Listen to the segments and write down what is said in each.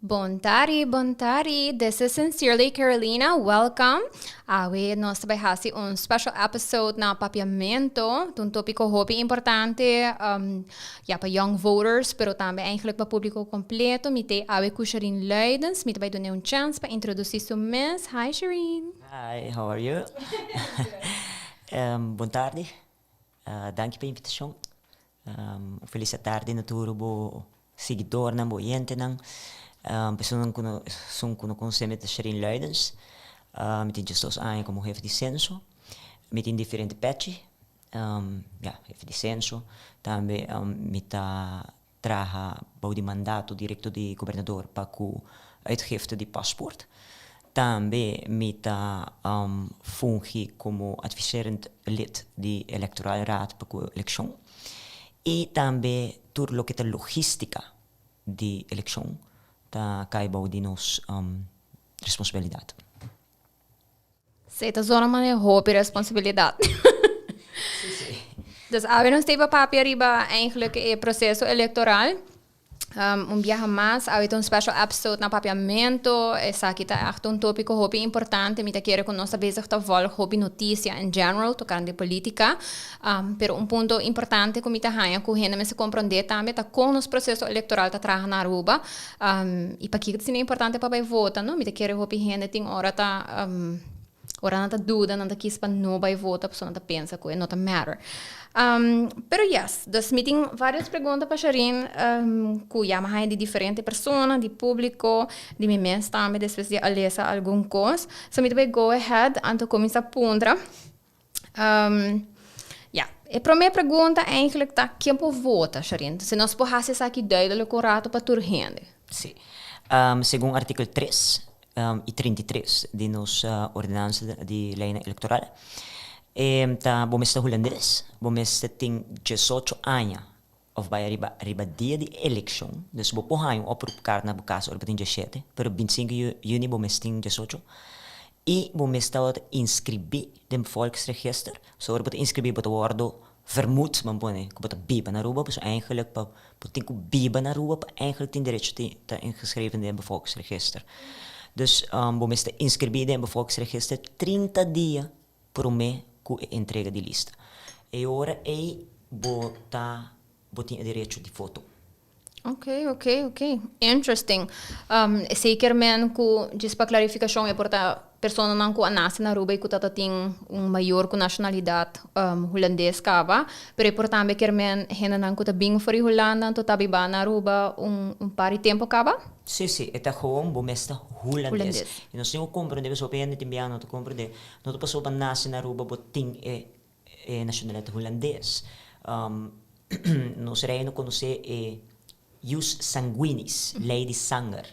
Bontari. This is Sincerely Carolina. Welcome. We nós também fazemos special episode na papiamento, um tópico hobby importante para young voters, pero também eigenlijk para público completo. Mite awe ku Shireen Luidens, mite bij doen chance para introduzir su mes. Hi Shireen. Hi, how are you? Boa tarde. Dank pela invitação. Feliz tarde natuurlijk bo seguidor na bo gente nang pessoas que conhecem met Shireen Luidens. Met gestos aan como jefe de censo. Met diferente patch. Jefe de censo. Também met traga bouw de mandato directo de governador para ku uitgifte de paspoort. Também met fungi como adviserend lid de electoral raad para ku election. E também tur lo que é logística de election. Da cai bouw de nos responsabilidade. Você está zona mas é hobby responsabilidade. Sim. Dus we nog steeds papier riba eigenlijk het processo eleitoral. Viaja mais, we een special episode na papiamento. Essa aqui tá um tópico hobby importante. Me quero que nós bezig te volgen hobby notícia in general, tocando de política. Pero ponto importante que me tá hanha que gente me se compreender também tá com nos processo eleitoral tá traga na Aruba. E para que é importante para votar, não? Me quero hobby gente tem hora tá ora não tá dúvida, não tá quis para não vai votar, pessoa não tá pensa que não tá matter. Pero yes, dus me tem várias perguntas para Shireen, que já me de diferentes pessoas, de público, de mim mesmo também, depois de alessa algum coisa. So me vai go ahead, antes começar a pondra. A primeira pergunta eigenlijk tá quem pode votar, Shireen? Se nós podemos fazer aqui duidelijk correto para toda gente. Sim. Segundo o artigo 3 e 33 de nossa ordenança de lei eleitoral, bom está holandês, bom está tem 18 anos, of bij riba dia de eleição, dus bom porra oproep kaart na bukas or betin 17, pero 25 juni bom está tem 18, e bom está inscrever dem volksregister, so or betin inscrever bot worden vermoed, man bone, que bot biba na Aruba, dus eigenlijk pa betin ku biba na Aruba, pa eigenlijk tin direito te ingeschreven in volksregister. Dus bom está inscrever in volksregister 30 dias por um mês com a entrega de lista. E agora botem o direito de foto. Ok. Interesting. Zeker men ku just para clarificação é porta persona não ku nasce na Aruba e ku tata tem maior ku nacionalidade holandês cava, pero por também que men hena não ku ta bing for Holanda, to tabi ba na Aruba par de tempo cava? Sim, é gewoon bom esta holandês. E nós temos compreender, so pende timbiano to compreender. Não to passou para nasce na Aruba botin é nacionalidade holandês. Nós reino conhecer jus sanguinis, lei de sangue.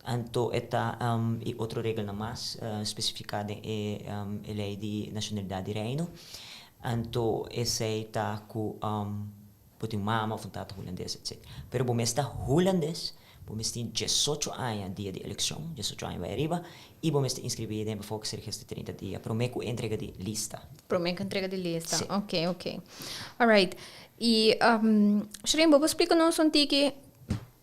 Anto eta e outra regra mais especificada é a lei de nacionalidade de reino. Anto essa está com pode mama ou tata holandês, etc. Pero bom esta holandês, bom esta 18 anos dia de eleição, 18 anos vai arriba, e bom esta inscrever em volksregister 30 dias. Prometo entrega de lista. Sim. Ok. Alright. E Shireen, vou explicar-nos um tique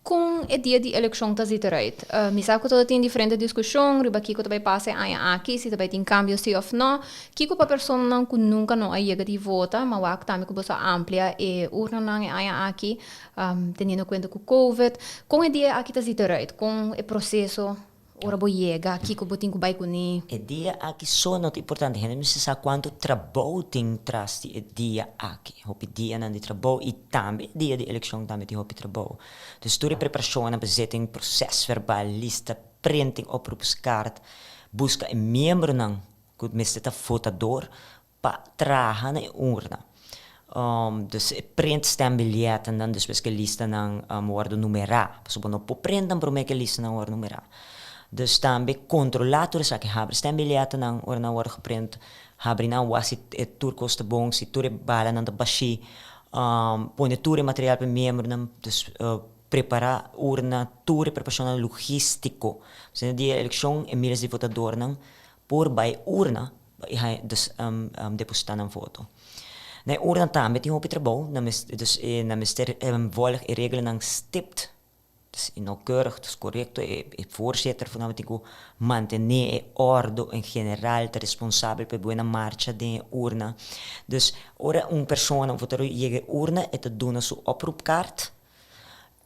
com o dia de eleição está eruit. Me sabe que todo tem diferente discussão, riba que também passa aqui, se também tem cambio sim ou não. Que para pessoa não que nunca não chega de vota, mas o que também que você amplia e urna não aqui, tendo em conta com o COVID, com o dia aqui está eruit, com o processo ora boiega, aqui que botin com baicuni. E dia aqui só não é importante, gente não se sabe quanto trabalho tem traz de dia aqui. Hopi dia não de trabalho e também dia de eleição também de hopi trabalho. Dus toda preparação na bezetting, processo verbal, lista, printing, oproepskaart, busca um membro não, que mesmo está votador, para traga na urna. Dus print stembiljetten dan, dus we lista não worden numerado. Dus we não print dan prometo que lista não worden numerado. Dus também controladores que hebben stembiljetten não worden geprint, hebben não was het turcoste bom, se toer bala não da baixi, põe toer material para membro não, dus preparar urna, toer preparação logístico. Se dia eleição e milhares de votadores não, por by urna, dus depositar een foto. Na urna também tem um trabalho, dus na mister volg e regelen stipt Dus nauwkeurig, dus correct. Het voorzitter van de mantener e orde in generaal te responsabel per buena marcha de urna. Dus ora een persoon of er je urna het te doen su oproepkaart.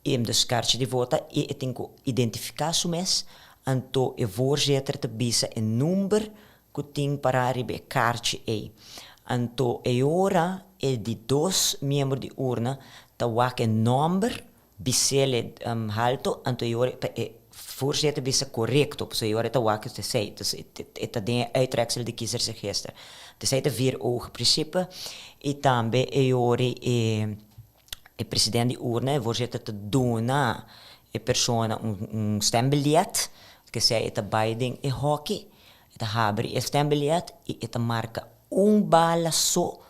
Dus kaartje de vota e het inco identificatie mes. Anto e voorzitter te bisa een nummer kuting parari be kaartje e. Anto e ora e di dos membro di urna ta wak een nummer bisele halto anto e voorzitter bisa correct op. So e ora ta wak te zei. Dus het de uitreksel de kiezersregister. Dus hij de 4 ogen principe. E tambe e ora e president di urna e voorzitter te dona e persona un stembiljet. Que sei eta Biden e hockey. Eta habri e stembiljet e eta marca bala so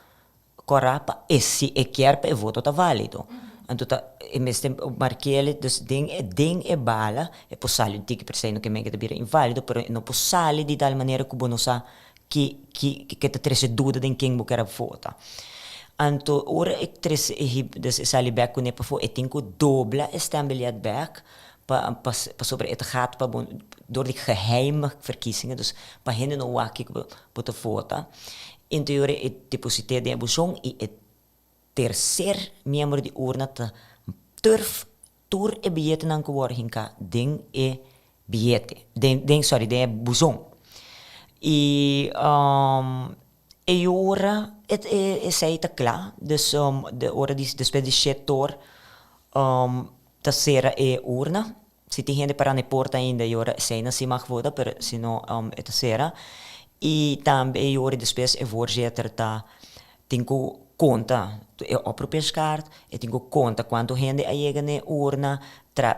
corapa e si e kierpe e voto ta valido. Antuta e mestem marchele dus ding e bala e posali tiki per sei no che mega bira invalido però no posali di tal maniera cubo no sa che te trese duda den king bukera vota. Anto ora ik tres dus sali back kun e pafo e tinko dobla e stembiljet back pas sobre het gaat door die geheime verkiezingen, dus pa hen no waki bota vota. In teorie het depositeer de buzong e het tercer membro di urna te turf tour e bilhete nan hinka ding e bilhete. De buzong. E ora het sei te klaar, dus de ora die spediscetor ta sera e urna. Se tem gente para na porta ainda, e ora sei não se mag votar, pero se não é ta sera. E também e ora depois é voorzitter ta tenho conta é a própria kaart, e tenho conta quanto gente chega na urna,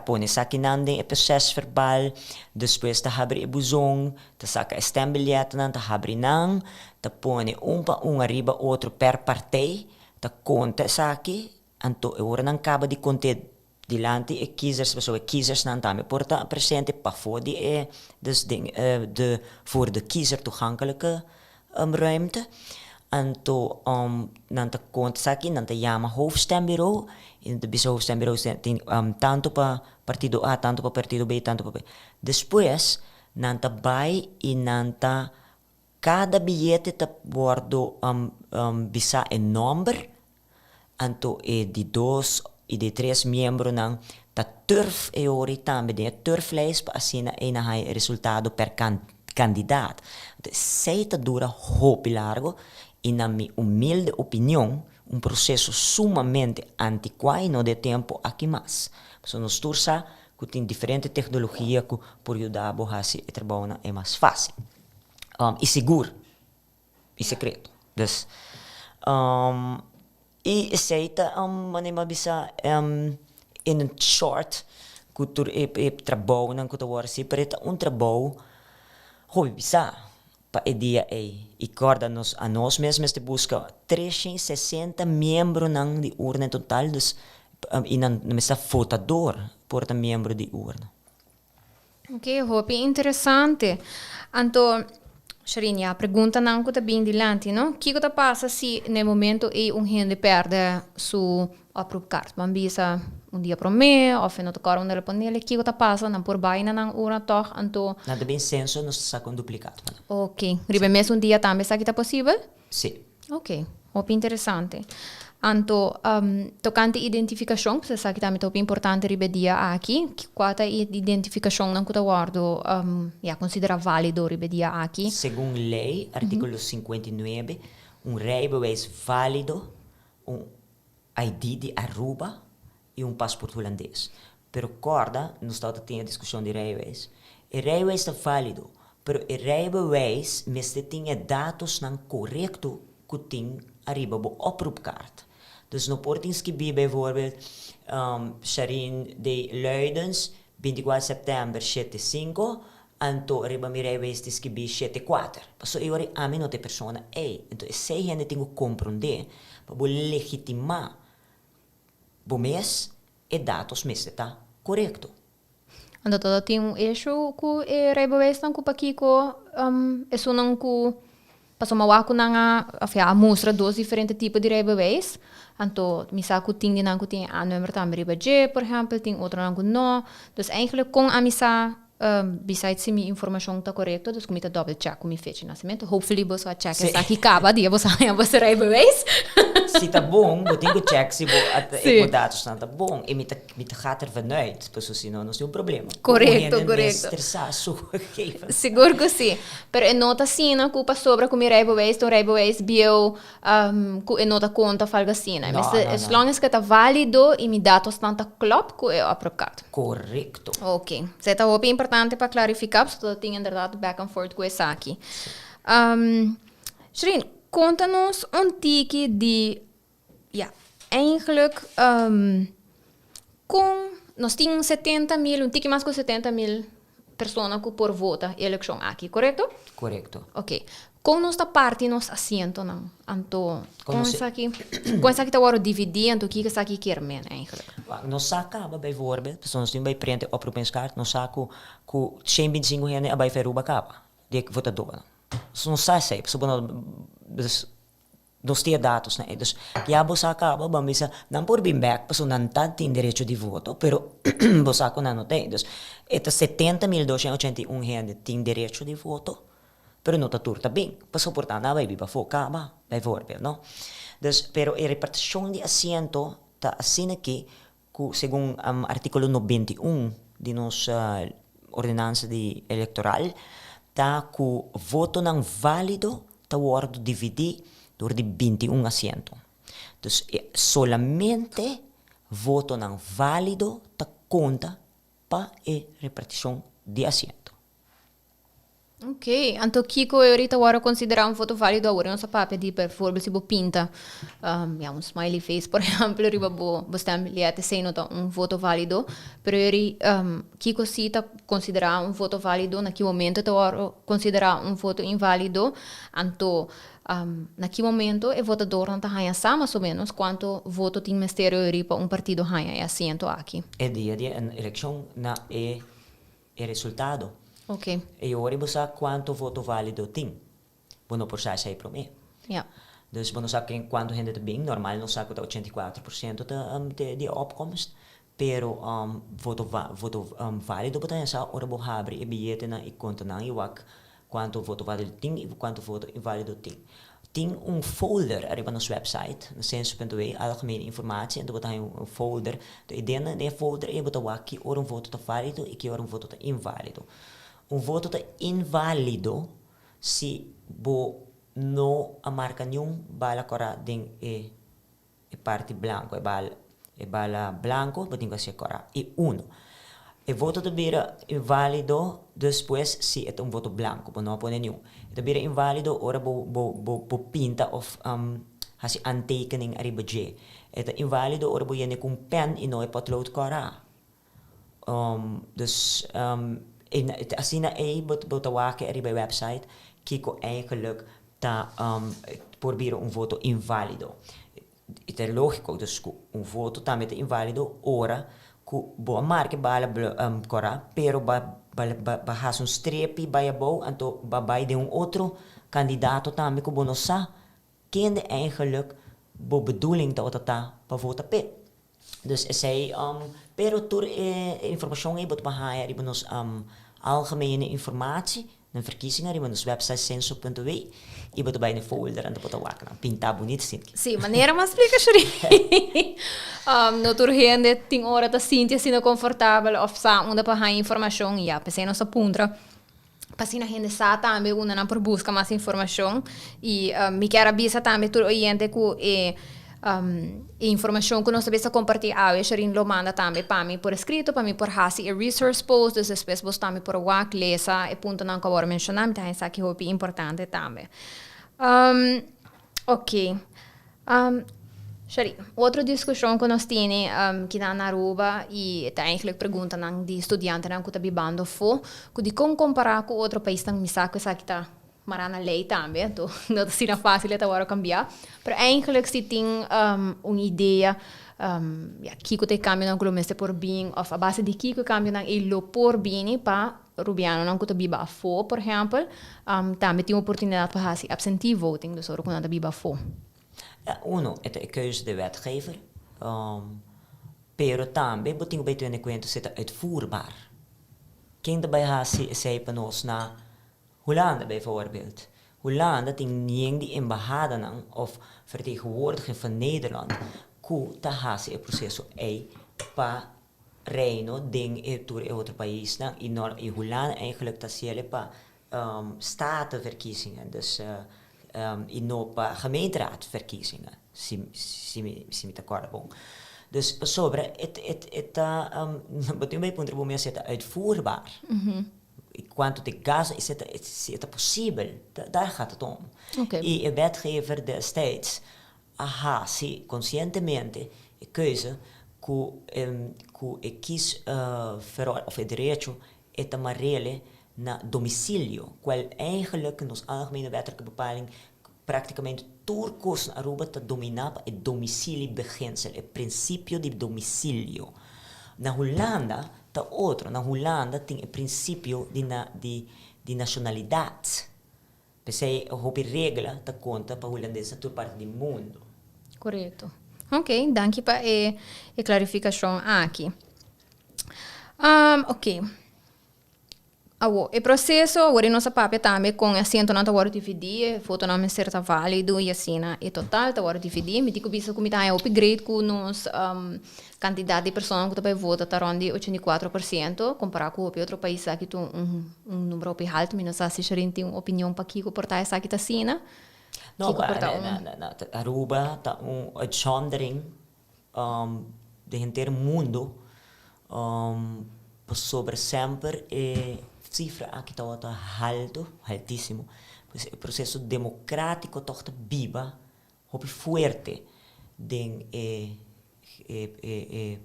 põe saquinando e processo verbal, depois ta abre o buzong, ta saca a stembilhete nan, ta abre nan, ta põe arriba outro per partij, ta conta saqui, anto e ora não acaba de conter dilante e kiezers nan daarmee porta presente pa voor die dus voor de kiezer toegankelijke ruimte. En to nan te kontsaki nan te jama hoofdstembureau in de bisa hoofdstembureau tanto pa partido A, tanto pa partido B, tanto pa B. Después nan te bai e nan te cada bilhete te bordo bisa een number en to di dos e de 3 membros não ta turf e ori tambe de turflijst pa asina ena hai resultado per candidato. Sei ta dura hopi largo e na mi humilde opinião processo sumamente antiquado no de tempo aqui mais. So nos tursa que tem diferente tecnologia que por ajudar a borrasi e trabalhar é mais fácil. E seguro. E secreto. Dus e aceita manema bisa in een short cultuur trabalho não que agora se preta trabalho hobby bisa pa dia e corda nos a nós mesmos te busca 360 membros nang di urna total dus inan mesa votador porta membro di urna. Ok, hobby interessante. Anto Sharin, a pergunta não está bem dilante, não? O que está passa se no momento gente perde sua própria carta? Bambisa dia para mim, ou se não tocar um panel, o que está passa? Não por baina não ura toch, anto. Nada bem senso, não se saca duplicado. Ok, ribe mesmo dia também sabe que está possível? Sim. Ok, muito interessante. Anto, tocante identificação, você sabe que também é importante ribe dia aqui, qual é a identificação não que eu guardo, considera válido ribe dia aqui? Segundo lei, artigo 59, rijbewijs válido, ID de Aruba e passaporte holandês. Pero corda, no estado tem a discussão de rijbewijs. O rijbewijs está válido, pero o rijbewijs mesmo tem dados não correto que tem arriba bo oproepkaart. Dus no Portingski bijvoorbeeld, Sharin de Luidens, 24 september 75, en to arriba mi rijbewijs tiskibi 74. So eu ori ameno te persona então sei gente tenho compreender, para bo legitimar bo mes e dados mes está correto. Ando todo tem eixo ku e rijbewijs dan ku pakiko, eso não ku Paso mawaku na a mostra dos diferentes tipos de rijbewijs. Anto, misaku ting di nangu ting A-nummer tam riba J, por exemplo, ting outro nangu no. Dus eigenlijk kon amisa besides se mi informação tá correta, dus comita double check com mi fecha de nascimento. Hopefully você check essa aqui acaba dia você você rijbewijs. Se tá bom, eu tenho que check se os dados estão tá bom. E me gaat er vanuit, porque senão não tem um problema. Correto. Seguro que sim. Pero é nota sim, na culpa sobra com mi rijbewijs, então rijbewijs bio é nota conta falga sim. Mas as long as que tá válido e mi dados estão tá klop, que é aprovado. Correcto. Ok. Você tá hope importante para clarificar, porque eu tenho inderdaad back and forth com essa aqui. Shirin, conta-nos tique de... Ja, eigenlijk... com... Nós tínhamos 70 mil, tique mais com 70 mil pessoas que por vota eleição aqui, correto? Correcto. Ok. Com nossa parte, nos assento, não? Anto, com essa aqui tá agora dividir, anto que essa aqui quer men, eigenlijk. Nós acaba bijvoorbeeld, nós temos bij prente oproepingskaart, nós saco com 125 rende bij Veruba capa, de votador. Nós sai, dus nós temos dados, né? Dus já você acaba, vamos não por bem back, porque não tem direito de voto, pero você não tem. Dus eta 70.281 rende tem direito de voto. Pero não está tudo bem, passou por tanto, vai vir para focar, bijvoorbeeld, não? Dus, pero a repartição de assento está assim aqui, segundo artículo 91 de nossa ordenança eleitoral, está que o voto não válido está dividido door de 21 assentos. Dus solamente voto não válido está conta para a repartição de assento. Ok, então Kiko eu ahorita agora considerar voto válido agora nossa papel de por exemplo se pinta smiley face por exemplo riba bo stambilhete sem nota voto válido pero Kiko se tá considerar voto válido naquele momento tá agora considerar voto inválido então naquele momento o votador não tá ganhando mais ou menos quanto voto tem mistério riba partido ganha assento aqui. É dia de eleição na é resultado. Ok. E agora você quanto voto válido tem. Bueno, por sai para mim. Ja. Dus bueno, sabe quanto gente tem bem, normal não sabe que 84% de opkomst, pero voto válido para essa hora bo abre e bilhete na e conta na iwak quanto voto válido tem e quanto voto inválido tem. Tem folder arriba no website, no censo.we, algemene informatie, en dan wordt een folder. De ideia na folder é botar aqui or voto tá válido e que or voto tá inválido. Voto tá inválido se bo no a marca nenhum bala cora ding e parte blanco e bala blanco botinho assim cora e uno. E voto tá vira inválido depois se é voto blanco, bo não põe nenhum. Tá vira inválido ora bo pinta of hasi aantekening arriba J. Eta inválido ora bo yene com pen e não é potlood cora. Dus als je naar botawake er bij website, kiko eigenlijk ta proberen voto invalido. Het is logico, dus voto ta met invalido ora ku boa marke bala cora, pero has een streepje bij je bouw en to bij de outro kandidato tambe ku bonosa kende eigenlijk bo bedoeling dat ta pa vota pe. Dus zij pero tur informatie bot bahaya ribenos algemene informatie na verkiezingen ribenos website censo.we e bot bij een folder en de bot waken pinta bonito sim. Sim, maneira mais explica Shuri. No tur gente tem hora ta sinta sino confortável of sa onde bahaya informação ja, pensei nossa puntra. Pasina gente sa tambe una na por busca mais informação e me quer avisa tambe tur oyente ku informação que nós sabemos compartilhar a Sharin lo manda também para mim por escrito, para mim por hasi e resource post, dus depois você também por WhatsApp lesa e ponto não que agora mencionar, então isso aqui é importante também. Ok. Sharin, outra discussão que nós temos que dá na Aruba e está eigenlijk pergunta de estudante que está bibando fo, que de como comparar com outro país que me saca essa que está marana lei também, então não é fácil até agora cambiar, mas eigenlijk se tem uma ideia Kiko te cambio ng glomeste por bem, of a base de Kiko cambio ng ilo por bem, pa Rubiano não kuta biba afo, por exemplo, também tem oportunidade para fazer absentee voting, dus ook na biba afo. Ja, uno, het is een keuze de wetgever, pero também botinho bij in kwento zit uitvoerbaar. Quem daarbij zei panos na Hollanda bijvoorbeeld. Hollanda ting niet die embajada of vertegenwoordiger van Nederland, ku ta hasi het processo pa reino ding tour in outro país na in Hollanda eigenlijk dat ciele pa statenverkiezingen, dus in pa gemeenteraadverkiezingen, si me te acorda bom. Dus sobre betul punto bom é uitvoerbaar. Quanto de gas is het possible? Daar gaat het om. Okay. E a wetgever destijds se conscientemente a keuze que quis of het direito het amarele na domicilio, qual eigenlijk in ons algemene wettelijke bepaling praticamente turcos na Aruba te dominava het domiciliebeginsel, het principio di domicilio. Na Hollanda, ta outro, na Hollanda tem o princípio de nacionalidade. Pensei, houve regra ta conta para holandesa toda parte do mundo. Correto. Ok, danke para a clarificação aqui. Ok. O processo, agora nossa papel também com assento na hora de dividir, foto na minha certa válido e assim, e total, tá hora de dividir, me digo que como tá upgrade com nos quantidade de pessoas que também vota tá ronde 84%, comparado com outro país aqui tem número bem alto, mas nós assistirem tem uma opinião para que portar essa aqui tá assim, né? No, Aruba tá uitzondering de inteiro mundo sobre sempre cifra aqui está altíssimo. Pues o processo democrático toch viva, hopi fuerte den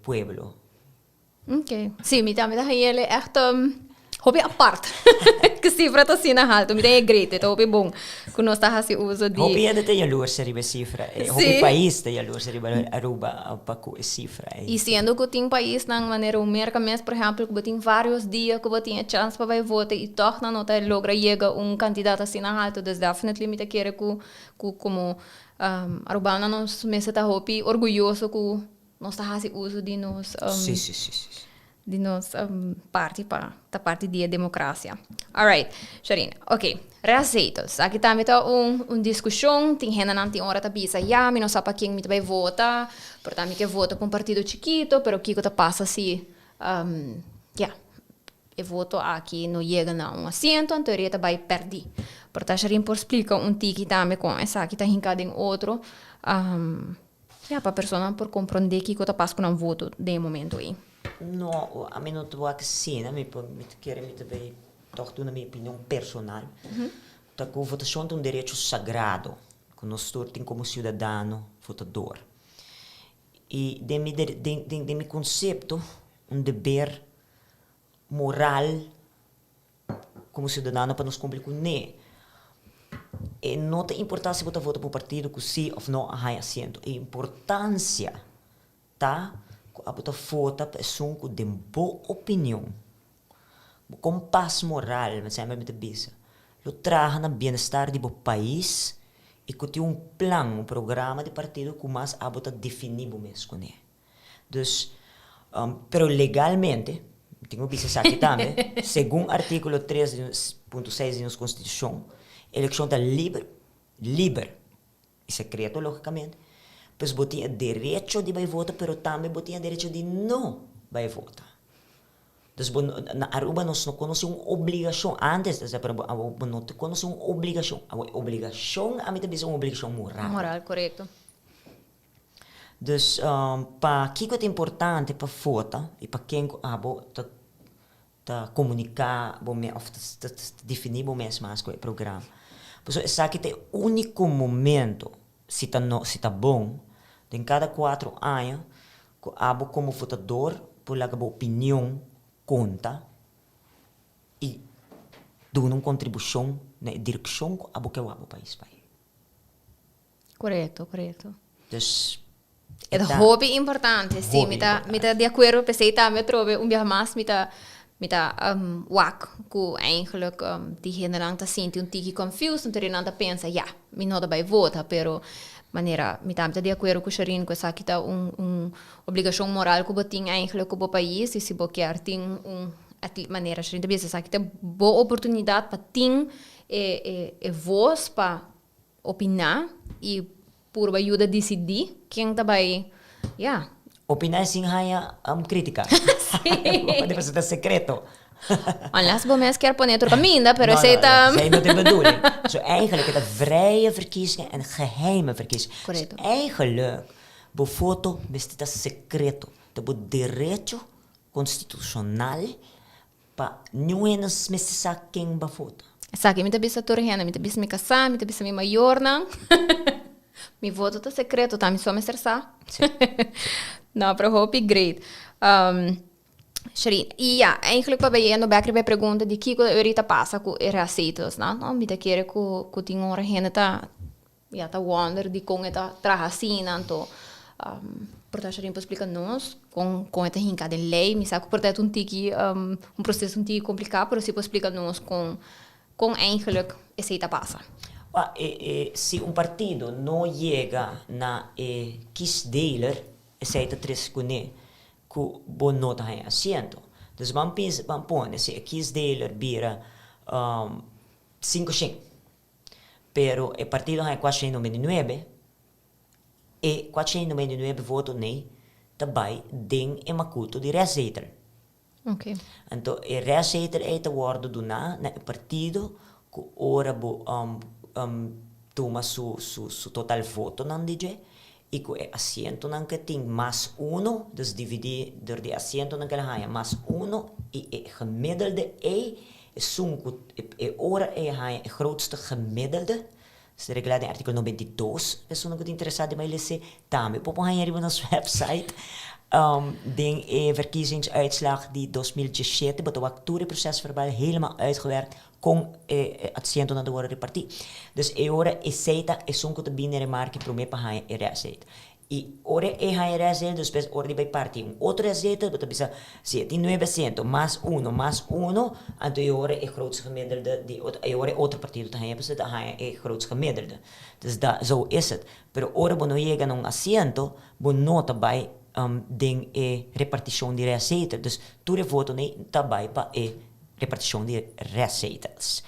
pueblo. Ok. Sim, me dá ele echt hopi apart. Que cifra está assim na alto, me dá grete, tá hopi bom. Quando nós tá assim uso de hopi é de jaloerse ribe cifra. Hopi país de jaloerse ribe Aruba para com cifra. E sendo que tem país na maneira o mês, por exemplo, que tem vários dias que tem a chance para votar e toch na nota logra chegar candidato assim na alto, dus definitely me quer que como Arubana nós me está hopi orgulhoso que nós tá assim uso de nos Sim. de nossa parte para a parte da democracia. Alright, Sharina. Ok, receitas. Aqui também está uma discussão. Tem gente não tem hora de pensar, mas não sabe para quem vai votar. Portanto, que vota para um partido chiquito, pero que está passa assim, eu voto aqui não chega a um assento, então teoria vai perder. Portanto, Sharina por explicar tiki também com essa aqui está hincada em outro, para a pessoa por compreender que está passa com um voto de momento aí. No, a mim não estou assim, né? Me quero me também tocar na minha opinião personal. Tá que a votação é direito sagrado que nós temos como cidadão votador. E de meu conceito, dever moral como cidadão para nos cumprir com ele. E não tem importância você votar para um partido que sim ou não há assento. A importância tá a vota pessoa com de boa opinião, com paz moral, mas sempre me bisa. Lo traga na bem-estar do país e que tem plano, programa de partido que mais a vota definir o mês com ele. Dus, pero legalmente, tenho bisa aqui também, segundo artículo 3.6 da nossa Constituição, a eleição está livre e secreto, logicamente. Pues botinha direito de vai votar, pero também botinha direito de não vai votar. Então, na Aruba nós não conhecemos uma obrigação antes de saber, não conhecemos uma obrigação. A obrigação a mim também é uma obrigação moral. Moral, correto. Então, para que é importante para votar e para quem comunicar, ou definir o mesmo com o programa. Pois esse aqui é o único momento se está bom, em cada 4 anos, abo como votador, por lá que a opinião conta e dá uma contribuição na direção que abo que o país vai. Correto. Dus, É hobby importante, sim. Me tá de acordo, pensei também trove mais me tá wak que eigenlijk diegene lang tá senti um tique confused, então ele pensa, ja, me não vai votar, pero maneira, me tá de acordo com o Sharin, que essa tá obrigação moral que você tem eigenlijk com o país, e se você quer tem maneira, Sharin também essa tá boa oportunidade para ter voz para opinar e por ajuda a decidir quem tá vai, ja. Opinar sin haya crítica. Pode ser secreto. Unless we mensen keer ponen op minder, pero zij dat de bedoeling. Zo eigenlijk het vrije verkiezingen en geheime verkiezingen. Correcto. So eigenlijk, bo foto bestita secreto. De bo derecho constitucional pa nuenas mesisa king ba foto. Sabe, me tá bisa torrena, me tá bisa me casar, me tá bisa me maior não. Mi voto tá secreto, tá me só me estressar. Não, para hoop great. Sharin, e ja, eigenlijk wat bij je nog bij de pergunta de que ahorita passa com receitas, não? Não, me querer que tem uma renda tá, ja, tá wonder de como tá traja assim, então, portanto, Sharin pode explicar nós com esta hinca de lei, me sabe portanto tiki processo tiki complicado, pero se pode explicar nós com eigenlijk receita passa. Se partido não chega na kiesdeler, aceita três cune, que bom nota é assento. Então, vamos pôr, se a kiesdeler vira 5-5, pero o partido é 499, e 499 votos nem, também tem o macuto de receita. Ok. Então, o receita é o word do na partido que ora toma su total voto nan DJ e que é assento nan que tem mais 1, dus dividir door de assento nan que ela ganha mais 1 e o gemiddelde ora é o grootste gemiddelde. Dus de regular in artikel 92, is zo'n goed interessant bij lezen. Daarmee poppen gaan jullie op onze website. Verkiezingsuitslag die 2017, dat was toen het proces verbal helemaal uitgewerkt, kon assento naar de worden repartitie. Dus ora aceita é zo'n goed binnen remarque promete para gaan aceita. E ora gaan aceita, dus best ora bij partij. Outro aceita, dat bisa 79% mais 1, então ora é grootste gemiddelde, die ora outro partido te gaan, dus dat gaan é grootste gemiddelde. Dus dat zo is het. Pero ora bono llega a assento, bonota bij ding repartição de receita. Dus tu voto nem tabai pa repartição de receitas.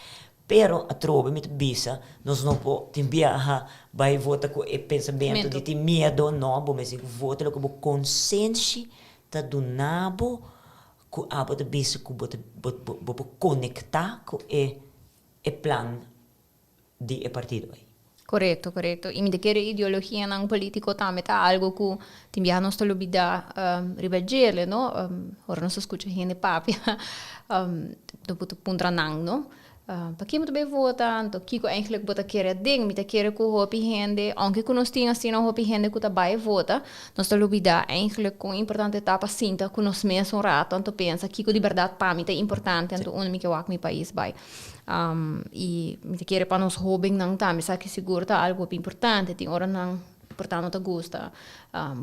Pero a trova mit bisa, nós não po timbiaha vai vota com o pensamento de ter medo, não, bo mas vota com consciência ta do nabo com abo de bisa com bo conectar com o plan de partido aí. Correto. E me quer ideologia não político também tá algo que timbia nós to lubida ribeggere, no? Ora não se escuta gente papia do puntra nang, no? Para que muito bem votar, então que eigenlijk bota querer ding, me querer que o hopi gente, aunque que nós tinha assim um hopi gente que tá vai vota, nós to lubida eigenlijk com importante etapa cinta que nós mesmo rato, então pensa que de verdade para mim é importante, então onde me que meu país vai. E me querer para nós hobby não tá, me sabe que seguro tá algo importante, tem hora não portanto não te gusta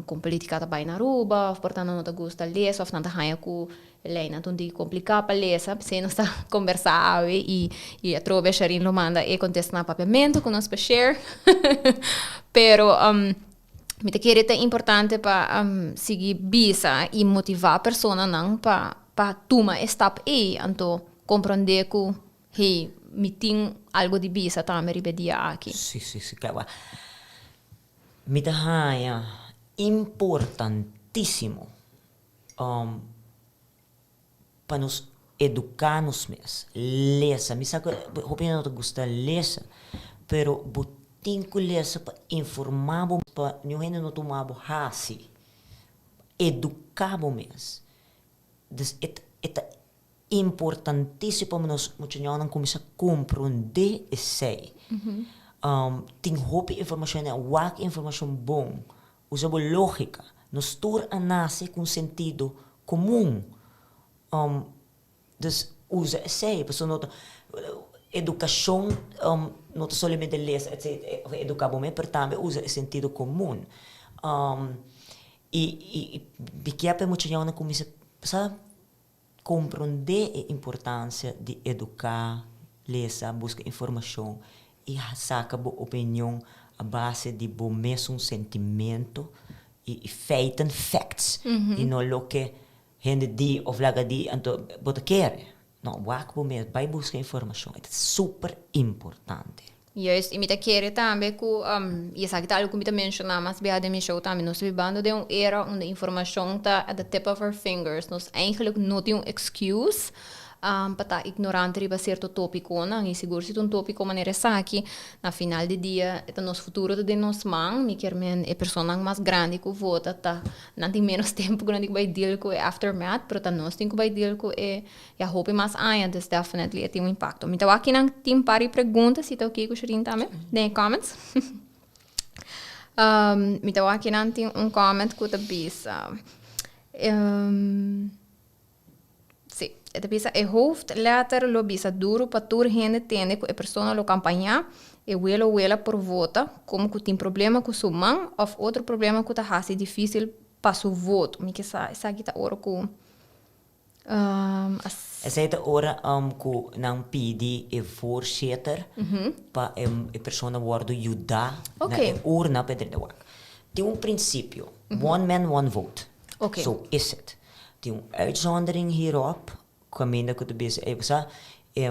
com política tá bem na Aruba, portanto não te gusta ler, só não tá ganha com Helena, então de complicar para ler, sabe? Se nós tá conversar e a trova Sharin lo manda e contesta na papiamento com nós para share, pero me te querer é importante para seguir bisa e motivar a pessoa não para tomar step e então compreender que hey, me tem algo de bisa também ribedia aqui. Sim, claro. Me é importantíssimo para nos educar nos mesmos. Lesa, me sabe, eu não gosta de lesa, pero tem que lesa para informar, para não tomar hasi, educar mesmo. Dus é importantíssimo para nós, não começar a compreender isso. Tem roupa informação, wak informação bom, usa lógica, nos tur a nasce com sentido comum. Dus usa esse, pessoa nota educação, não somente ler, etc. Educar bom, mas também usa sentido comum. E biquiapa muita gente começa a compreender a importância de educar, ler, buscar informação e sacar boa opinião a base de bom mesmo sentimento e feiten, facts. E não lo que gente di of laga di anto bota quer. Não, wak bom mesmo, vai buscar informação. É super importante. Juist, e me querer também que e sabe que algo que me mencionar mas bem de me show também nós vivendo de era onde a informação está at the tip of our fingers nós eigenlijk não tem excuse para estar ignorante riba certo tópico não e seguro se um tópico maneira aqui na final do dia é nosso futuro de nós man me quer men é pessoa mais grande que vota tá não tem menos tempo grande que vai deal com aftermath pero tá nós tem que vai deal com é a hope mais ainda das definitely tem um impacto então aqui não tem pari perguntas se tá ok com Shirin também nem comments então aqui não tem comment que tá bisa het bisa e hoofd later lo bisa duro para tur gente tende que a pessoa lo campanha e wela por vota como que tem problema com sua mãe ou outro problema que tá hasi difícil para seu voto me que essa kita ora com essa hora que não pedi e voorzitter para a pessoa worden ajudar na urna para de wak tem princípio one man one vote so is het tem uitzondering hierop caminho que tu bisa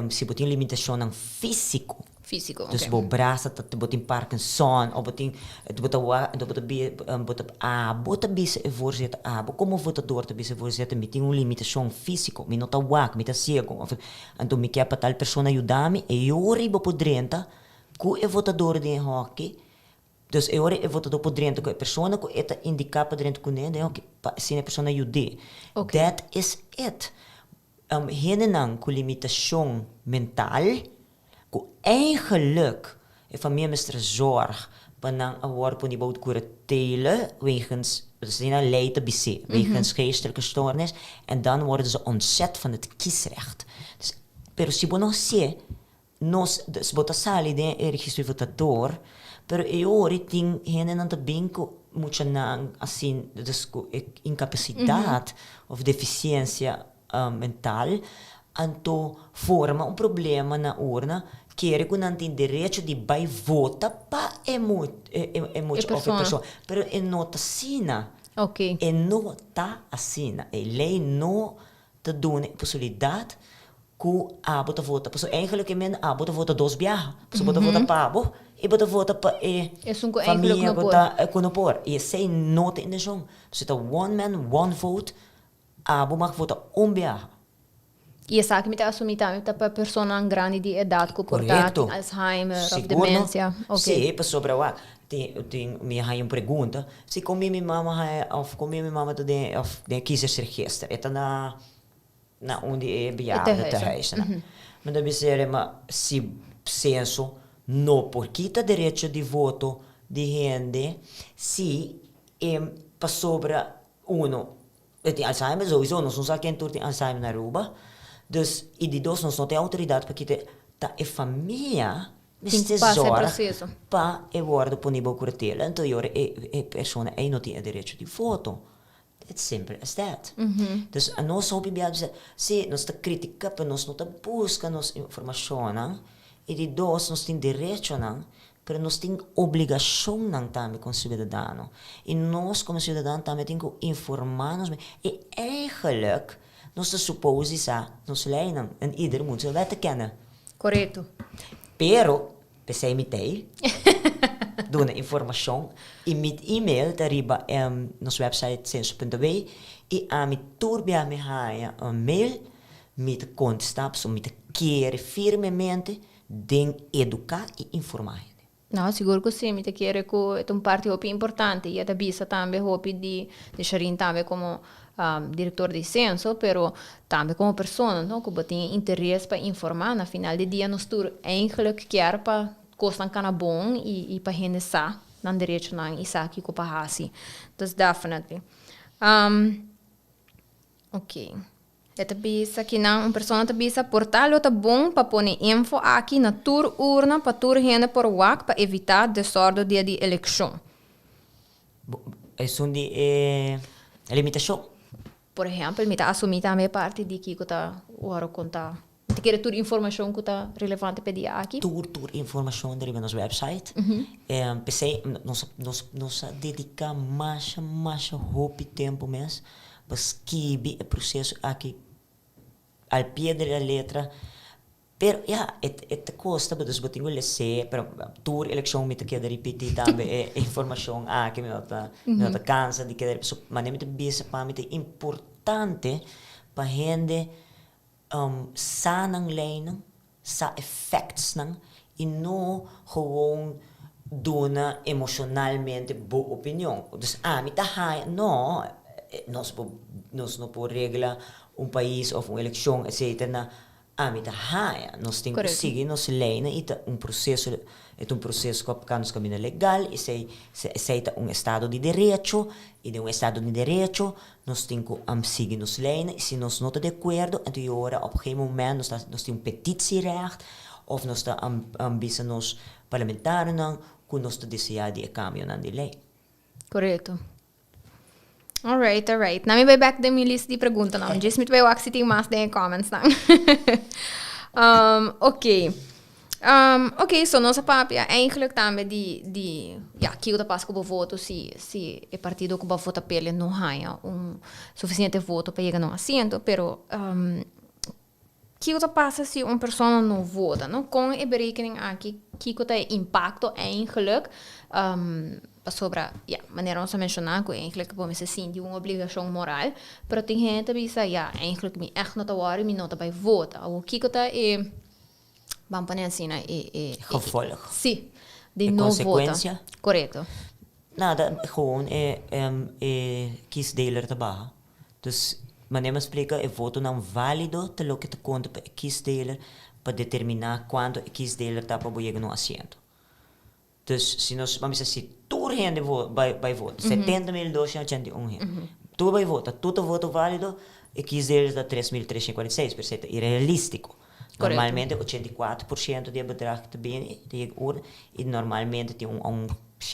se botin limitação ng físico dus bo braça tu botin Parkinson ou botin tu bota bisa e voorzitter como votador tu bisa voorzitter me tem limitação físico me nota wak me tá cego então me quer para tal pessoa ajudar-me e eu ribo podrenta ku e votador de hockey dus eu é votador podrenta ku e pessoa ku eta indicar podrenta ku ne de hockey se a pessoa ajude that is it Henenang com limitação mental, com eigenlijk van mij is zorg para een worp die bouwt curatelen wegens leiden BC, wegens geestelijke stoornis en dan worden ze ontzet van het kiesrecht. Dus, pero si bono se nos bota sali de registro votador, pero ori ting henenang te binko mucha nang assim dus incapacidade of deficiência mental, então forma problema na urna, que que não tem direito de vai votar para outra pessoa, pero não está assim, não está assim, a lei não te dá a possibilidade que a bota vota, porque eigenlijk a bota vota dois viagens, a bota vota para e bota vota para a família que não pode, e sei não tem intenção, então one man one vote mag vota viaje. E essa que me está assumindo para pessoa grande de idade que porta Alzheimer ou demência. Sim, para sobre o tem me uma pergunta, se como minha mama of como minha mama de kiezersregister, é na onde é viaje te huis, mas deve ser se senso no por quita direito de voto de gente se para sobre uno tem Alzheimer sowieso, nós não sabemos quem tem Alzheimer na Aruba. Dus, e de dois, nós não temos autoridade para que a família se zorga para o guarda disponível por ela. Então, a pessoa não tem o direito de voto. It's simple as that. Dus, nós obviamente, se nós criticamos, nós não buscamos informação, e de dois, nós temos direito, pero nós temos obrigação também com o cidadão. E nós, como cidadão, também temos que informar-nos. E eigenlijk, nós supposamos nós leiden en ieder moet zijn wetten kennen. Correto. Pero, pensei mitei, doen informação e met e-mail dariba nos website senso.w e a mi turbia me haia mail met contestaps om met keren firmemente den educar e informar. Não, seguro que sim, me te quero que é parte importante e a bisa também hopi de Shirin também como diretor de censo, pero também como pessoa, não, que tem interesse para informar, na final do dia nós tur eigenlijk quer para coisas que bom e para gente sa, não direito não e sa que para hasi. That's definitely. Ok. Esta bisa que não, pessoa te bisa portal tá bom para pôr info aqui na tur urna para tur gente por wak para evitar desordem dia de eleição. Isso é limitação. Por exemplo, me assumir também parte de que está o hora contar. Te quer toda informação que está relevante para dia aqui. Toda informação deriva no nosso website. Pensei, nós dedicar mais tempo mesmo para escrever o processo aqui al pé da letra. Pero, custa, mas eu tenho que ler, pero toda eleição me quer repetir também informação que me cansa de querer, mas nem me bisa para mim é importante para gente sa ng lijn, sa effects ng, e não gewoon dona emocionalmente boa opinião. Dus, nós não podemos reglar país ou eleição, etc. Nós temos que seguir nossa lei, é um processo que nos caminho legal, e se é estado de direito, e de estado de direito, nós temos que seguir nossa lei, e se nós não estamos de acordo, então agora, op een gegeven moment, nós temos petitierecht, of nós estamos parlamentares, que nós deseamos de cambio na lei. Correto. Alright. Na mi back de mi list di pregunta não. Just mit vai wax tem mais de comments não. Ok, so nossa papia eigenlijk também que o passo com o voto se o partido que vai votar pelo não ganha suficiente voto para chegar no assento, pero que o passa se uma pessoa não vota, não com a berekening aqui que o impacto eigenlijk sobre maneira ons mencionar que eigenlijk bom se sente uma obrigação moral, pero tem gente que diz eigenlijk me echt não tá hora me não tá vai votar, o que tá vamos parar assim gevolg. Sim, de não consequência. Vota. Correto. Nada, gewoon kiesdeler te barra. Dus, wanneer men spreekt, é voto não válido, te lo que te conta para kiesdeler para determinar quando o kiesdeler está para chegar no assento. Dus, se nós vamos dizer, tudo gente vai votar, 70.281 tu vai votar, tudo voto válido, o kiesdeler dá 3.346%, irrealístico. Normalmente 84% de bedrag te benen e normalmente tem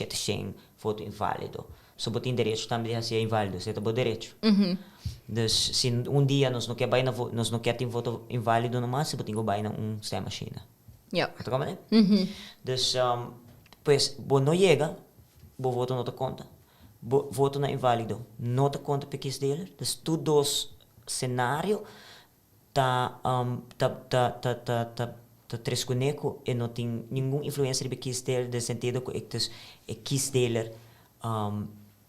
sem voto inválido. So botin direito também de ser inválido, você tá bom direito. Dus se dia nós não quer baina nós não quer ter voto inválido no mais, botin go baina sistema China. Ja. Tá como é? Dus pues bo não chega, bo voto não te conta. Bo voto na inválido, não te conta para que deler. Dus tudo dos cenário ta tresconeco e não tem nenhuma influência de kiesdeler no sentido que kiesdeler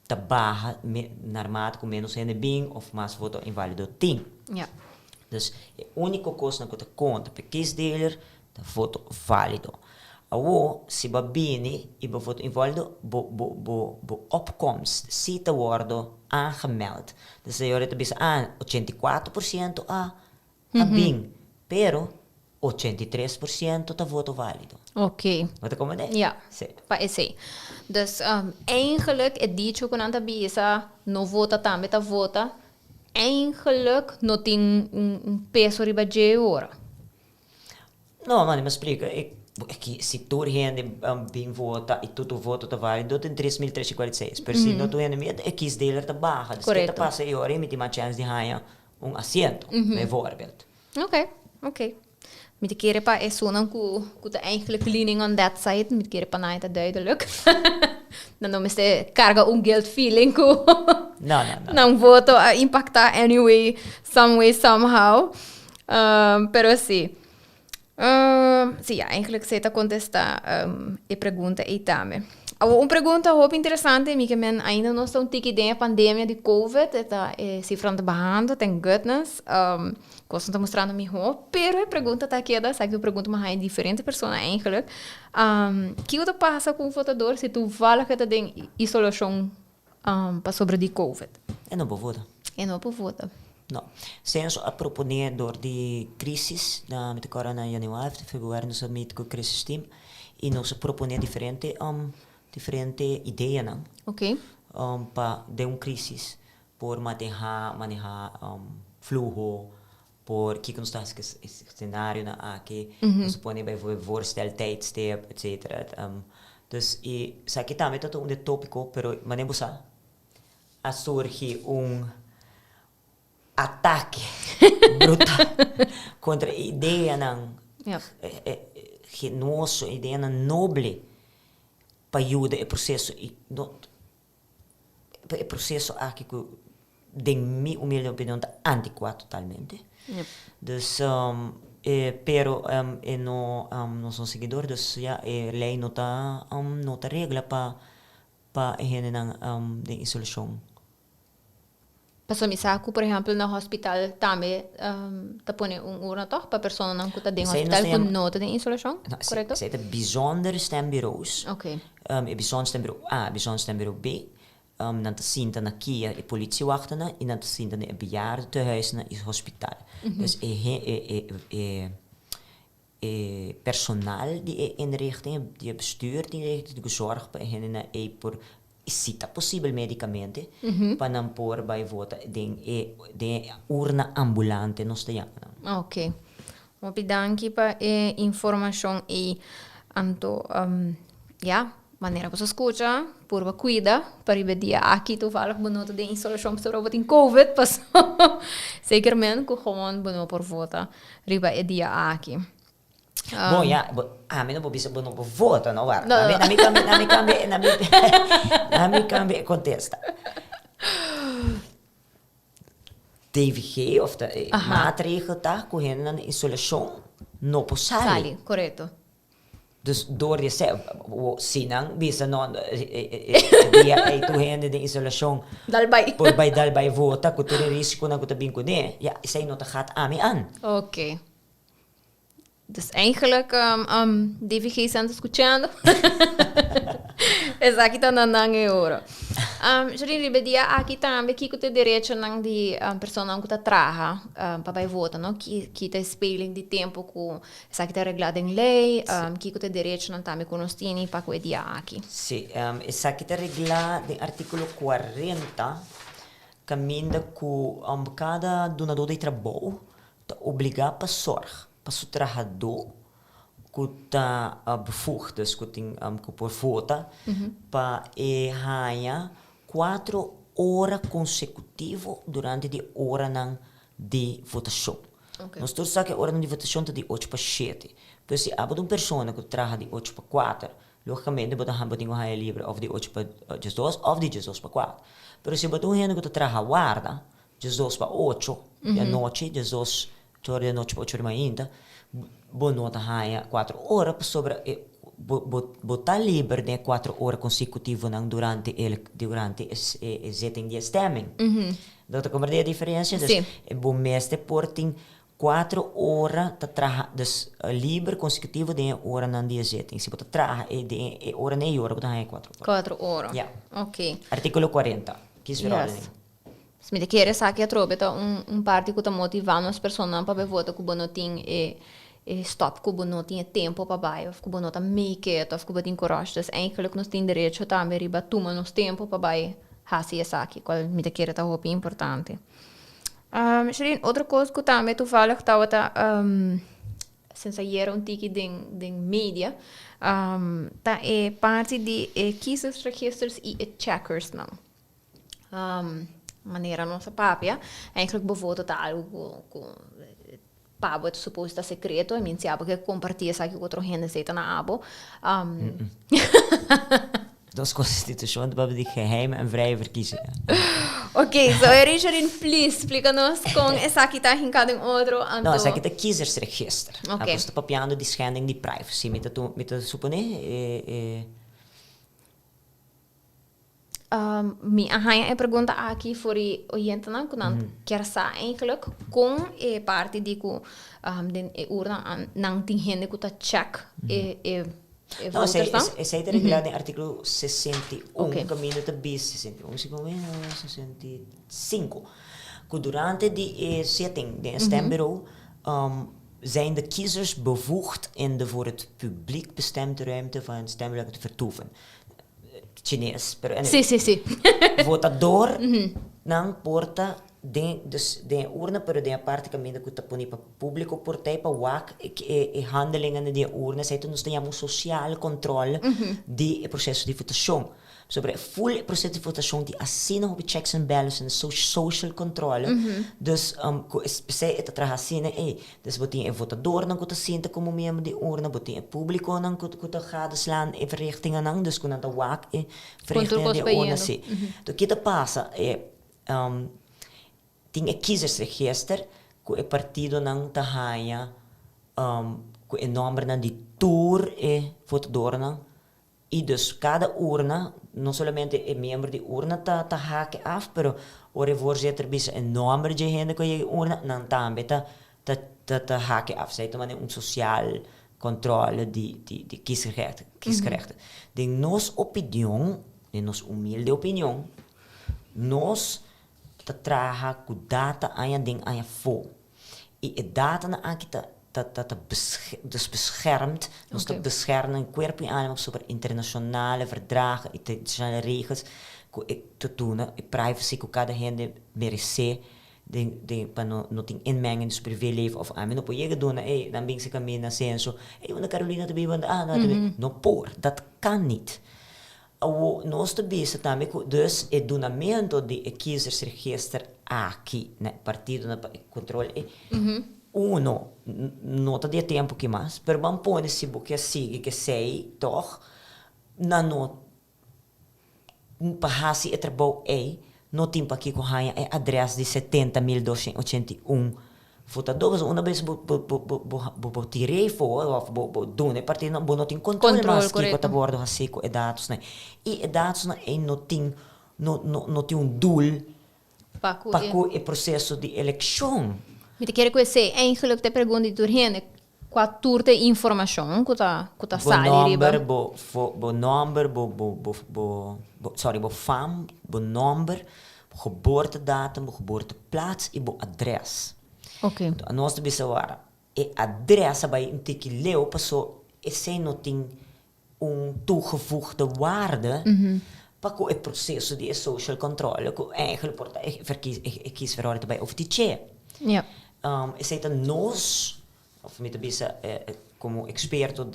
ta barra normaal com menos gente bem ou mais voto inválido tem. Ja. Dus a única coisa que te conta para kiesdeler ta voto válido. Awo se babini e bo voto inválido bo opkomst se te worden aangemeld. Dus je hoort bisa 84% bem, pero 83% tá voto válido. Ok. Wat como é? Ja, sim. Dus eigenlijk het dicho que não bisa não vota também tá vota. Eigenlijk não tem peso riba de hora. Não, mas me explica. Que se tu gente bem vota e tu voto tá válido, tem 3.346. Pero se não tu gente medo, é que is deler tá barra. Dus que tá passa e hora, me tem uma chance de ganhar assento, bijvoorbeeld. Ok. Met keren pa is zo'n que eigenlijk leaning on that side, met keren pa na het duidelijk. Dan is de carga guilt feeling ko. Não voto impactar anyway, some way, somehow. Pero sí. Sim, eigenlijk se te contestar a pergunta aí também. Uma pergunta muito interessante, que men ainda não está a pandemia de COVID, está se frente behandeld, thank goodness. Costa está mostrando melhor, pero a pergunta está aqui, sabe que eu pergunto uma diferente pessoa eigenlijk. Que o passa com o votador se tu fala que tem isolação para sobre de COVID? Eu não vou votar. Não. Sinds a proponer door die crisis, met de corona in januari, februari, nos met de crisis team, e nos proponer diferente ideias, não? Ok. Para de crisis, por manejar flujo, por que nos está esse cenário na aqui, nos põe bij voorstel, tijdstip, etc. Dus sabe que também tá tópico, pero manebusa. a surgir ataque brutal contra a ideia genoso, a ideia nobre para ajudar o processo aqui que de minha humilde opinião está antiquado totalmente. Dus pero no son seguidor, dus ja, lei nota regla pa de isolação. Passou me saco, por exemplo, no hospital também tá põe urna toch para pessoa não que tá dentro do hospital com nota de isolação, correto? Zij hebben bijzondere stembureaus. Oké. Bijzonder stembureau A, bijzonder stembureau B. Dan te zien dan kia e politiewachten en dan te zien dan e bejaardentehuis en het hospitaal. Dus personeel die inrichting, die bestuur die inrichting, die zorgt bij hen voor cita possível medicamente para não pôr by volta de urna ambulante nos te llama. Ok. Bedankt para a informação e anto maneira você escuta, por cuida, para ver dia aqui tu fala que bonota de insolação sobre o COVID, passou. Seguramente que gewoon bono por volta, riba e dia aqui. Bom, ja, a mim não vou bisa bono por volta, não var. Na mi cambie contesta. DVG of de maatregelen tá correndo na insolação no possali. Sali, correto. Dus door je zelf, sinang, bisa non, dia tu hende de isolação. Dalbay vota, que tu risco na kuta binko ne, ja, zij nota gaat ami aan. Oké. Dus eigenlijk, DVG zijn escuchando. Esa aqui está andando agora. Jadi ribedia aqui também que tem direito nang di pessoa que tá traga para vai votar, não? Que tá spelling de tempo com essa que tá reglado em lei, que tem direito nang também com os tini para que dia aqui. Sim, essa que tá reglado em artigo 40, caminha com cada donador de trabalho tá obrigado para sorg, para o trabalhador que está bevoegd, dus que por vota, para ganhar 4 horas consecutivas durante a hora de votação. Okay. Nós todos sabemos que a hora de votação é de 8 para 7. Então, se há uma pessoa que trabalha de 8 para 4, logicamente, você tem que ganhar livre ou de 8 para 2 ou de 2 para 4. Mas se você tem que trabalhar guarda, de 2 para 8, da noite, de 2 da noite para 8 da manhã, você não ganha 4 horas sobre botar livre de 4 horas consecutivas durante a zitting de stemming. Dat is a diferença. Dus, bom mestre porting 4 horas dus livre consecutivo de hora na dia zitting. Se você trabalha de hora nem hora, você ganha 4 horas. 4 horas. Ja. Ok. Artigo 40. Kies verordening. Se me quer essa aqui a trobeta parte que está motivando as pessoas para votar com bonotim stop que não tinha tempo para baixo, que não tá make it, of que não tem coragem, dus eigenlijk nós tem direito também riba toma nos tempo para baixo, hasi essa aqui, qual me te quer tá roupa importante. Shirin, outra coisa que também tu fala que tá since ayer tiki den media, tá é parte de cases registers e checkers não. Maneira nossa papia, eigenlijk bijvoorbeeld tá algo Pabo é suposto secreto, a mim se abo que compartilha sabe que outro gente aceita na abo. Dat constituição de de geheime en vrije verkiezingen. Ok, so Richard, please, explica-nos com essa aqui está rincado em outro. Não, essa aqui é kiezersregister. Ok. Você está papiando de schending de privacy. Met te suponer... Minha arranha pergunta aqui voor o oyente não que quer saber eigenlijk com a parte de que den urna não tem gente que tá check não, essa é regulada em artigo 61, caminho de bis 61, 65. Que durante de zitting, de stembureau, zijn de kiezers bevoegd in de voor het publiek bestemde ruimte van het stembureau te vertoeven. Chinees. Pero sí. Votador não porta de urna, pero de parte caminho que está poni para público portei para wak e handelingen de urna, sei tu nos temos social controle de processo de votação. sobre full processo de votação de assina op checks and balances en social controle. Dus se het tra assina dus botin e votador nan kuta sinta como membro de urna botin e público nan kuta gadeslaan e verrichtingen nan dus kuna da wak e verrichtingen de urna si. Do kita passa tem e kiezersregister ku e partido nan tahaya ku e nombre nan di tour e votador nan. E dus cada urna, não somente é membro de urna tá hack af, pero o voorzitter bisa een nummer de gente que je urna, não também tá hack af. Zij tomando social controle de kiesgerechten. De nos opinião, de nos humilde opinião, nos traga ku data aan je ding aan je fo. E data na aan kita dus beschermt, ons te beschermen, corpo e alma sobre internationale verdragen, internationale regels, te doen, privacy, que cada gente merece, para não ter inmenging in het privéleven of aan, não pode doen, dan ben ik caminho na senso, want Carolina te bem, não por, dat kan niet. Nós também também dus het donamento de kiezersregister aqui, né, partido na controle. Uno, nota de tempo que mais, pero vamos pôr esse que sigue, que sei, toch, na no, para se trabalho no tempo aqui com a adresse de 70.281 votadores, uma vez bo tirei fora, bo doen, partido não, bo não tem controle mais que o bordo assim com dados, né, e dados não não tem doel para o processo de eleição. Ik quero conhecer, eigenlijk de pergunta door hen, qua tour de informação que tá sali riba. Bo fam, bo number, bo geboortedatum, bo geboorteplaats en bo adres. Oké. Nós te bisawara. E adres bij een tikje leeuw, paso, zijn nog toegevoegde waarde. Para het processo de social controle, que eigenlijk ik kies verhoord bij of die ja. Is het nós, of met de bisa como experto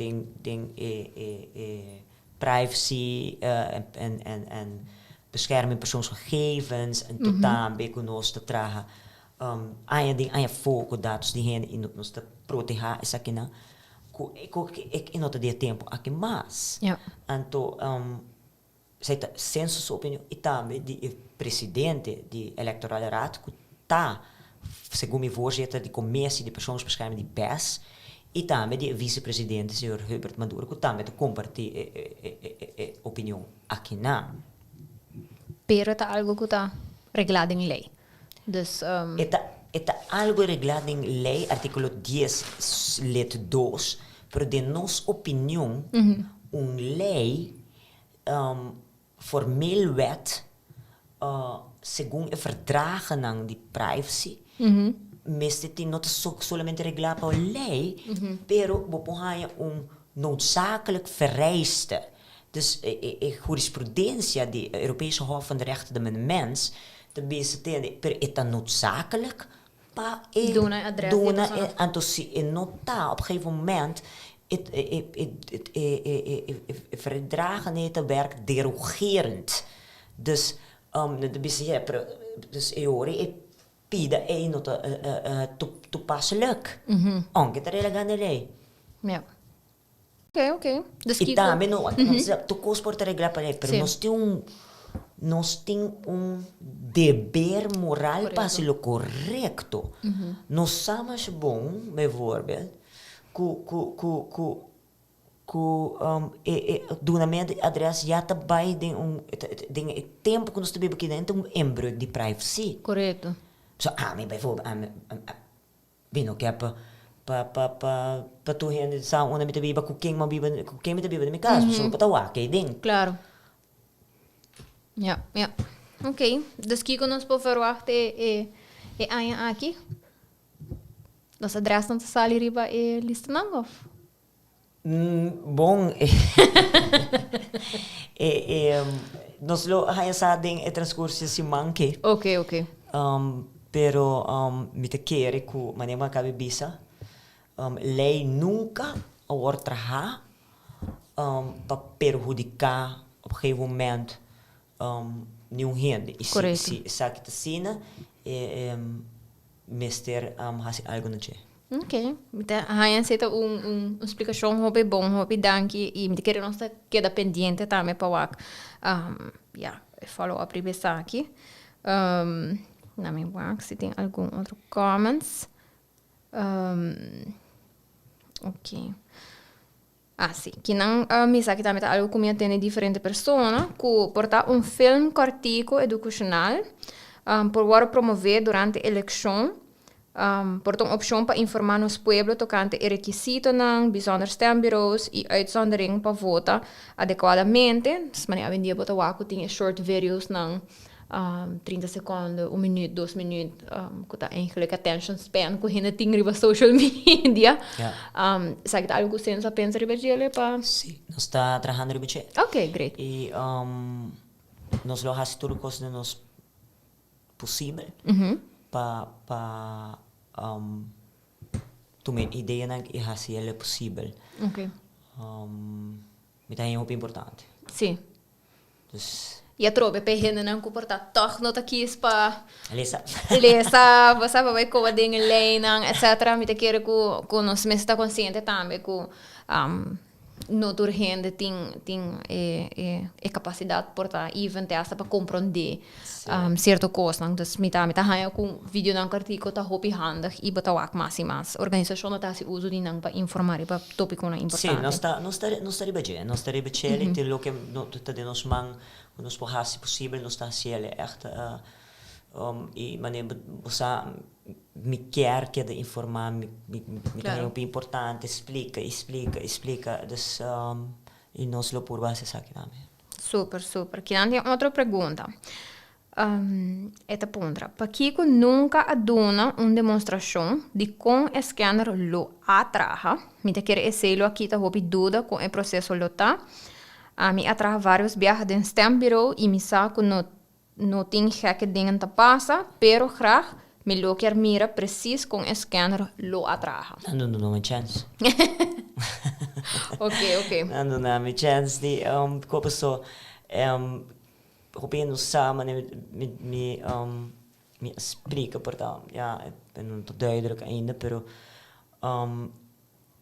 privacy en bescherming persoonsgegevens en totaal bij ons te dragen aan je foco dados die hen in ons te proteger is aqui na ik in dat die tempo aqui mais ja. Anto zij census opinião e também die presidente die electorale raad tá segundo mijn voorzitter, de commissie de persoonsbescherming, die PES, e também de vice-presidente, senhor Hubert Maduro, que também compartilha opinião aqui na. Pero está algo que está reglado em lei. Dus, Está algo reglado em lei, artículo 10, letra 2, pero de nossa opinião, lei, formeel wet, segundo o verdragen de privacy, mas tem não somente regular para a lei, pero bopohaia noodzakelijk vereiste. Dus jurisprudência de Europese Hof van de Rechten van de Mens, de BCT, per het noodzakelijk para doen adres. En dus nota op een gegeven moment het verdragen het werk derogerend. Dus de BCT, dus pida nota toepasselijk. Ongeveer de legale lei. Ja. Oké. Dus e também não tu cosporta reglar para ele, pero nós tem dever moral para ser o correto. Nós sabemos bom, bijvoorbeeld, donamento adres já está bij den tempo que nós te bebem aqui dentro inbreuk de privacy. Correto. So bijvoorbeeld bino que para tu gente sa una mit biba cooking ma biba cooking mit biba de mi casa so patawa que ding. Claro. Ja. Oké. Dus kijk ons por verwachten aan aqui. Nossa adres não está ali riba lista não of? Bom. Nós lo haya sa ding transcurso si manke. Okay. Pero me te quiere que manema cabe bisa lei nunca wordt traha para perjudicar op een gegeven moment nenhum gente. E Correto. se kita sina, mister hasi algo na che. Ok. Aí aceita explicação hobby bom, hobby danke e me querer nós queda pendiente também para wak. Follow up ribesa aqui. Na minha wak se tem algum outro comments. Ok. Sim. Que não me sabe também algo que me tem diferente pessoa, que porta filme cortico educacional por promover durante a eleição. Porta opção para informar nos pueblos tocante o requisito ng bijzonder stembureaus e uitzondering para votar adequadamente. Dus meneer Avendia bota waku tem short videos ng 30 seconden, 1 minuut, 2 minuut. Que tá eigenlijk attention span que ainda tem riba social media. Sabe algo que você pensa riba dele pa? Sim, nós está trabalhando riba che. Ok, great. E nós lo hasi tudo coisa nos possível pa tomar ideia na e hasi ele possível. Ok. Me tá muito importante. Sim. Dus E a trobe pe hende não comportar toch nota kies pa Lesa, você vai com a dinge leinang etc. Me te querer com nós mesmo está consciente também com no tur hende tem capacidade portar even te asa para compreender certo coisa então me tá hanya com vídeo nang artigo tá hopi handig e bota wak mas organização não tá se uso de nang para informar para tópico na importante. Sim, nós está riba che, te lo que no tá de nos man nos porrasi possível nos está se ele echt e maneira você me quer que de informar me tá muito importante explica dus e nós lo por base aqui também. Super. Que não tem outra pergunta. Esta pondra. Para Kiko nunca aduna uma demonstração de como o scanner lo atraja. Me te quer esse aqui tá hopi dúvida com o processo lo tá. Me atraja vários viajes de stembureau e me saco no tem gekke dingen te passa, pero graag me lo quer mira precies com o scanner lo atraja. Não uma chance. Ok. Não uma chance de como só Hopen samen me explica portanto não estou duidelijk ainda pero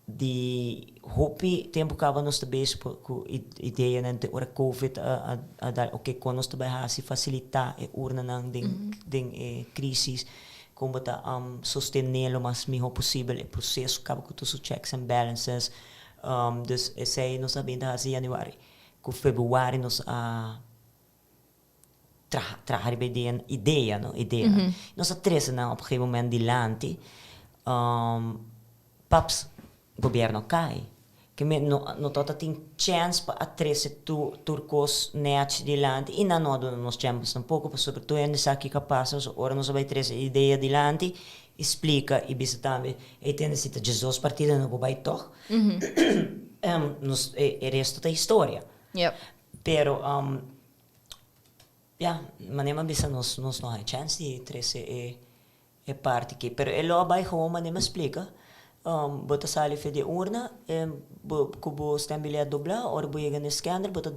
die hopi tempo acaba nos bezig com ideia nante ora covid a dar ok quando nós também hasi facilitar e urna nang ding crisis como tá sostener o mais melhor possível o processo acaba com todos os checks and balances dus sei nós sabendo hasi januari com februari nós trabalhar bem ideia nós atresa op een gegeven moment dilante paps governo cai que no tota tem chance para atresa turcos net dilante e não nos tempos tampouco para sobretudo ainda aqui capaz ora nós vai trazer ideia dilante explica e bisa também e tem necessita Jesus partida no vai toch nos e resto da história pero manema bisa nos não há chance de trazer e parte que pero ele vai como manema explica bota sali de urna kubo stembilia dobla or buyegan scanner bota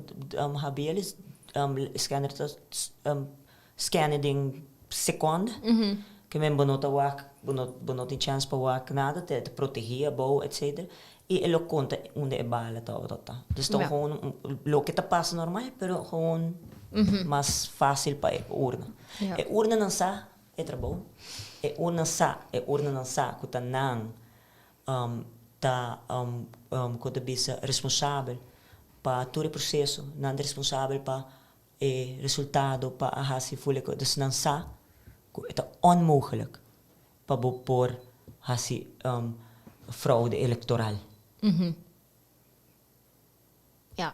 habelis scanner scanner ding second que men bonota wak bonota chance pa wak nada te protegia bo etc e ele conta onde é bala tota dus toch gewoon lo que te passa normal pero gewoon mais fácil para urna e urna não sa é trabalho e urna não sa kuta nang quando bisa responsável para todo o processo, não é responsável para o resultado, para a hasi fulek, dus não sa, é onmogelijk para pôr hasi fraude eleitoral.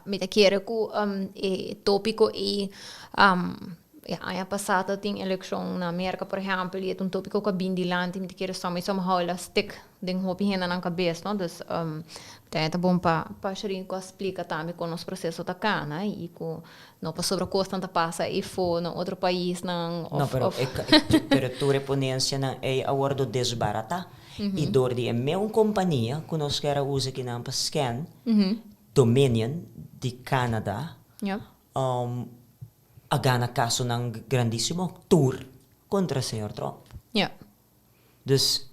Me te quero que tópico e ano passado tem eleição na América, por exemplo, e é tópico que bem dilante, me te quero somehow stick den hopi hena na cabeça, não? Dus é bom para chegar com explica também com os processos da cana e com não para sobre costa não passa e for no outro país não. Não, pero tu reponência não é a hora do desbarata e dor de uma companhia que nós quer usa que não para scan Dominion de Canadá. agana caso ng grandissimo tour contra Senhor Trump. Ja. Dus,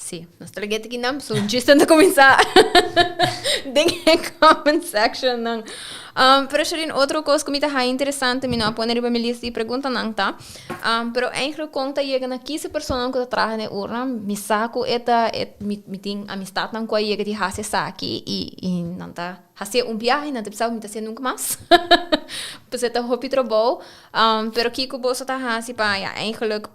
Sim, nós trabalhamos aqui não, so just antes de começar, tem comment section não. Pero siya outra coisa que me tá interessante, me não pôr na minha lista de perguntas não tá. Pero eigenlijk conta chega na 15 pessoas que trabalham na urna, me saco me tem amistad não com a chega de hace saki e não tá hace viagem não te precisa me tá sendo nunca mais. Pues tá hopi trabalho, pero kiko bosa tá hace pa ja eigenlijk